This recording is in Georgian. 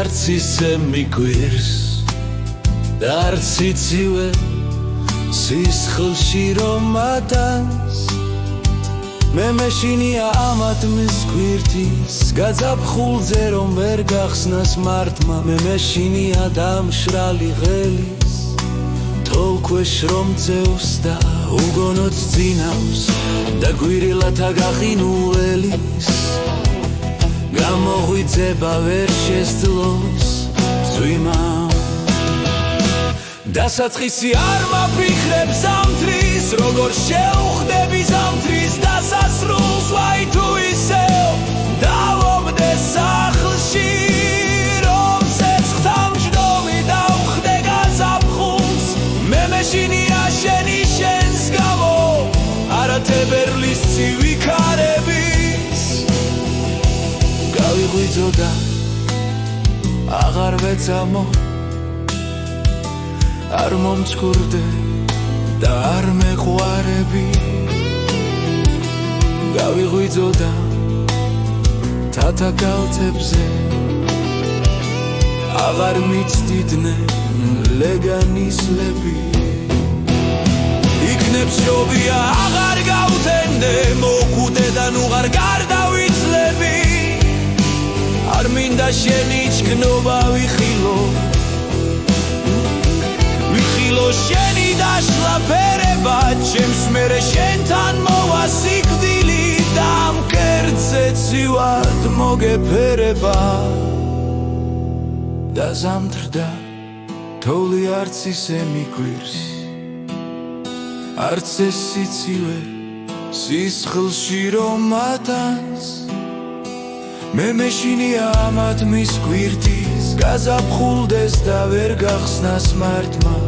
არც ისე მიგვირს და არც იცივე სისხლში რომ ატანს მე მეშინია ამათმის გვირთის გაზაფხულზე რომ ვერ გახსნას მართმა მე მეშინია დამშრალი ღელის თოლქვეშ რომ ძევს და უგონოც ძინავს და გვირილად აგახინუელის გამოღვიძება ვერ შესძლოს წვიმა დასაწყისი არ მაფიქრებს ზამთრის როგორ შეუხდები ზამთრის დასასრულს ვაი თუ ისევ დავობდე სახლში რომ სეცხთამჯდომი დავხდე გაზაფხულს მე მეშინია შენი შენს გამო არათებერლის ცივი ქარების გავიღვიძო და აღარ ვეწამო არ მომცქურდე და არ მეყვარები გავიღვიძო და თათა კალთებზე აღარ მიცდიდნენ ლეგანისლები იქნებ შობია აღარ გავთენდე მოკვდე და ნუღარ გარდავიცლები არ მინდა შენი ჩქნობა ვიხილო შენი დაშლა ფერება ჩემს მერე შენთან მოვა სიკვდილი და მკერდზე ცივად მოგეფერება და ზამთრდა თოვლი არც ისე მიგვირს არც ეს სიცივე სისხლში რომ ატანს მე მეშინია ამათმის გვირთის გაზაფხულდეს და ვერ გახსნას მართმა